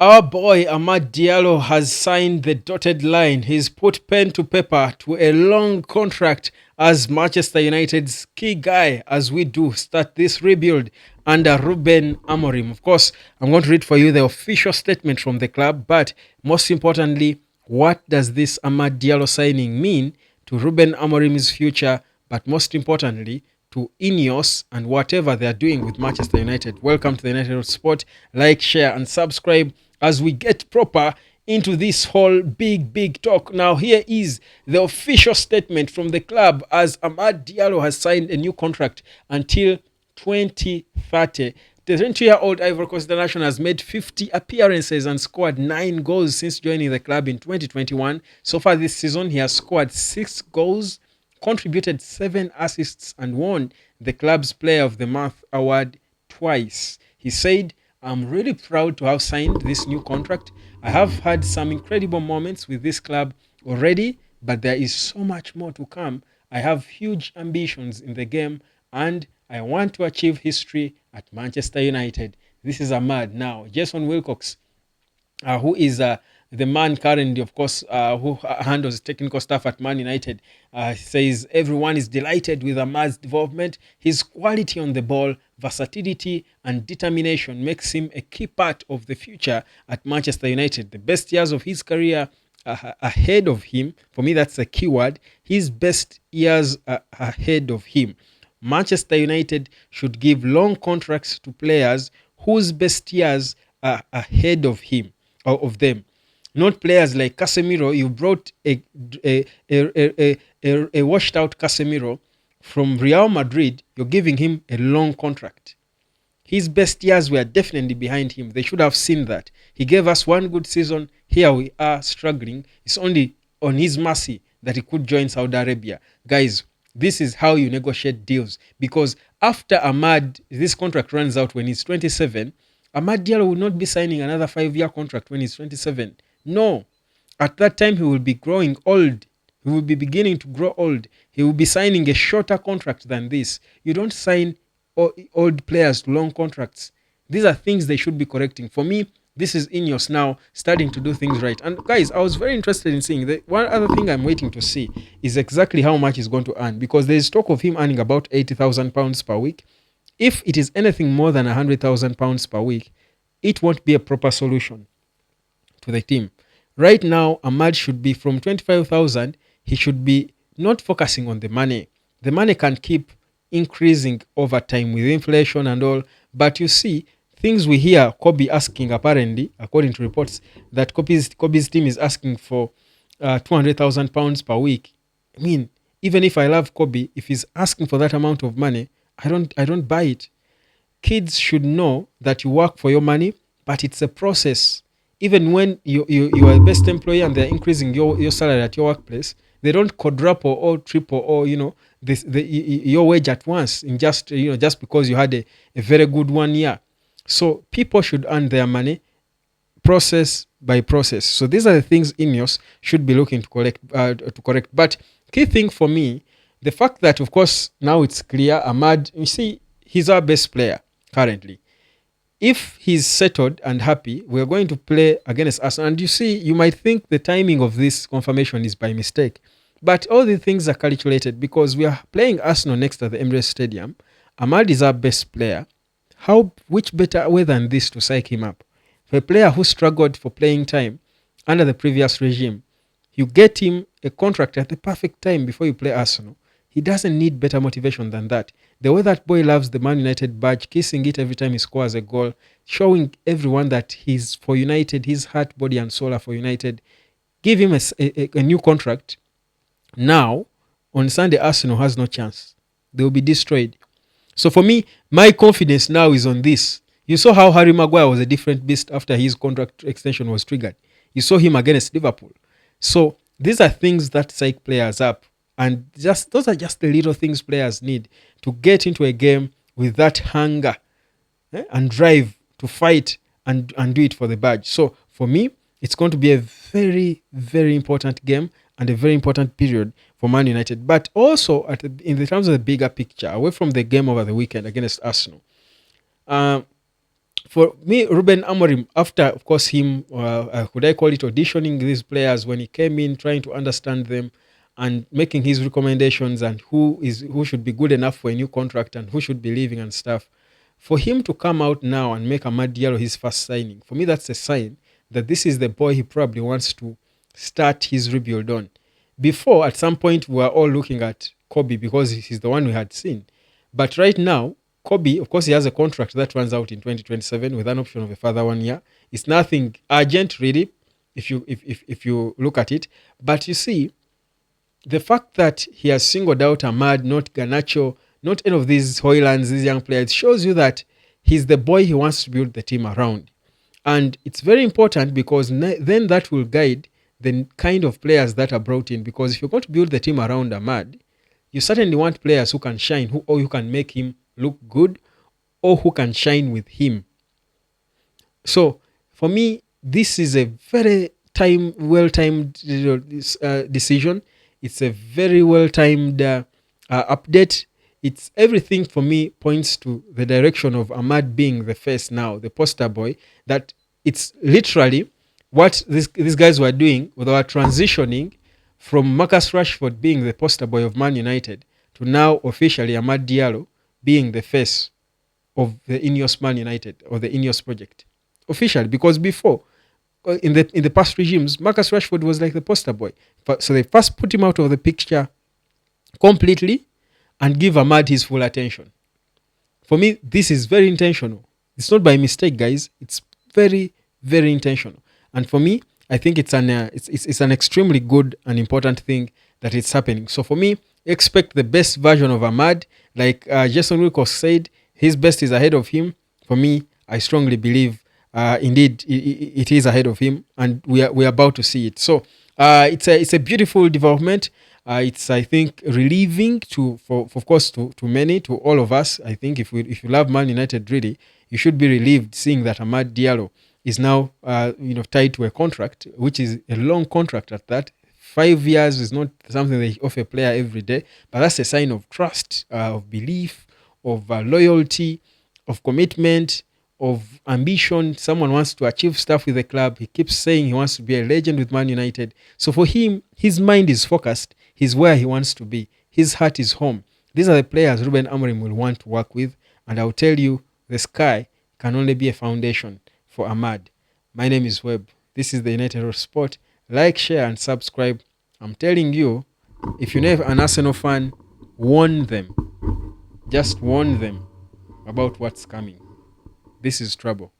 Our boy Amad Diallo has signed the dotted line. He's put pen to paper to a long contract as Manchester United's key guy as we do start this rebuild under Ruben Amorim. Of course, I'm going to read for you the official statement from the club, but most importantly, what does this Amad Diallo signing mean to Ruben Amorim's future, but most importantly, to INEOS and whatever they are doing with Manchester United? Welcome to the United Sport. Like, share, and subscribe as we get proper into this whole big talk. Now, here is the official statement from the club as Amad Diallo has signed a new contract until 2030. The 20-year-old Ivory Coast international has made 50 appearances and scored 9 goals since joining the club in 2021. So far this season, he has scored 6 goals, contributed 7 assists, and won the club's Player of the Month award twice. He said, "I'm really proud to have signed this new contract. I have had some incredible moments with this club already, but there is so much more to come. I have huge ambitions in the game and I want to achieve history at Manchester United." This is Ahmad. Now, Jason Wilcox, who is the man currently, of course, who handles technical stuff at Man United, says everyone is delighted with Ahmad's development. His quality on the ball, versatility, and determination makes him a key part of the future at Manchester United. The best years of his career ahead of him. For me, that's a key word. His best years ahead of him. Manchester United should give long contracts to players whose best years are ahead of him or of them. Not players like Casemiro. You brought a washed out Casemiro from Real Madrid. You're giving him a long contract. His best years were definitely behind him. They should have seen that. He gave us one good season. Here we are struggling. It's only on his mercy that he could join Saudi Arabia. Guys, this is how you negotiate deals. Because after Ahmad, this contract runs out when he's 27, Amad Diallo will not be signing another 5-year contract when he's 27. No. At that time, he will be growing old. He will be beginning to grow old. He will be signing a shorter contract than this. You don't sign old players to long contracts. These are things they should be correcting. For me, this is INEOS now starting to do things right. And guys, I was very interested in seeing that. One other thing I'm waiting to see is exactly how much he's going to earn, because there is talk of him earning about £80,000 per week. If it is anything more than £100,000 per week, it won't be a proper solution to the team. Right now, Ahmad should be from 25,000. He should be not focusing on the money. The money can keep increasing over time with inflation and all. But you see, things we hear Kobe asking, apparently, according to reports, that Kobe's team is asking for £200,000 per week. I mean, even if I love Kobe, if he's asking for that amount of money, I don't buy it. Kids should know that you work for your money, but it's a process. Even when you are the best employee and they're increasing your salary at your workplace, they don't quadruple or triple or your wage at once in just because you had a very good 1 year. So people should earn their money process by process. So these are the things INEOS should be looking to correct. But key thing for me, the fact that of course now it's clear Ahmad, you see, he's our best player currently. If he's settled and happy, we're going to play against us. And you see, you might think the timing of this confirmation is by mistake. But all the things are calculated because we are playing Arsenal next at the Emirates Stadium. Ahmad is our best player. Which better way than this to psych him up? For a player who struggled for playing time under the previous regime, you get him a contract at the perfect time before you play Arsenal. He doesn't need better motivation than that. The way that boy loves the Man United badge, kissing it every time he scores a goal, showing everyone that he's for United, his heart, body, and soul are for United. Give him a new contract. Now, on Sunday, Arsenal has no chance. They will be destroyed. So for me, my confidence now is on this. You saw how Harry Maguire was a different beast after his contract extension was triggered. You saw him against Liverpool. So these are things that psych players up. And those are just the little things players need to get into a game with that hunger and drive to fight and do it for the badge. So for me, it's going to be a very, very important game and a very important period for Man United. But also in the terms of the bigger picture, away from the game over the weekend against Arsenal, For me, Ruben Amorim, after of course him, could I call it auditioning these players when he came in, trying to understand them and making his recommendations and who should be good enough for a new contract and who should be leaving and stuff. For him to come out now and make Amad Diallo his first signing, for me that's a sign that this is the boy he probably wants to start his rebuild on. Before, at some point, we were all looking at Kobe because he's the one we had seen. But right now, Kobe, of course, he has a contract that runs out in 2027 with an option of a further 1 year. It's nothing urgent, really, if you look at it. But you see, the fact that he has singled out Ahmad, not Garnacho, not any of these Hoylands, these young players, shows you that he's the boy he wants to build the team around. And it's very important because then that will guide the kind of players that are brought in. Because if you're going to build the team around Ahmad, you certainly want players who can shine, or who can make him look good, or who can shine with him. So for me, this is a very well-timed decision. It's a very well-timed update. It's everything for me points to the direction of Ahmad being the face now, the poster boy. That it's literally what these guys were doing. They were transitioning from Marcus Rashford being the poster boy of Man United to now officially Amad Diallo being the face of the INEOS Man United or the INEOS project. Officially, because before, in the past regimes, Marcus Rashford was like the poster boy. So they first put him out of the picture completely and give Ahmad his full attention. For me, this is very intentional. It's not by mistake, guys. It's very, very intentional. And for me, I think it's an extremely good and important thing that it's happening. So for me, expect the best version of Ahmad. Like Jason Wilcox said, his best is ahead of him. For me, I strongly believe indeed it is ahead of him, and we are about to see it. So it's a beautiful development. It's, I think, relieving of course to many, to all of us. I think if you love Man United really, you should be relieved seeing that Amad Diallo is now tied to a contract, which is a long contract at that. 5 years is not something they offer a player every day, but that's a sign of trust, of belief, of loyalty, of commitment, of ambition. Someone wants to achieve stuff with the club. He keeps saying he wants to be a legend with Man United. So for him, his mind is focused. He's where he wants to be. His heart is home. These are the players Ruben Amorim will want to work with. And I'll tell you, the sky can only be a foundation for Ahmad. My name is Webb. This is the United of Sport. Like, share, and subscribe. I'm telling you, if you're an Arsenal fan, warn them. Just warn them about what's coming. This is trouble.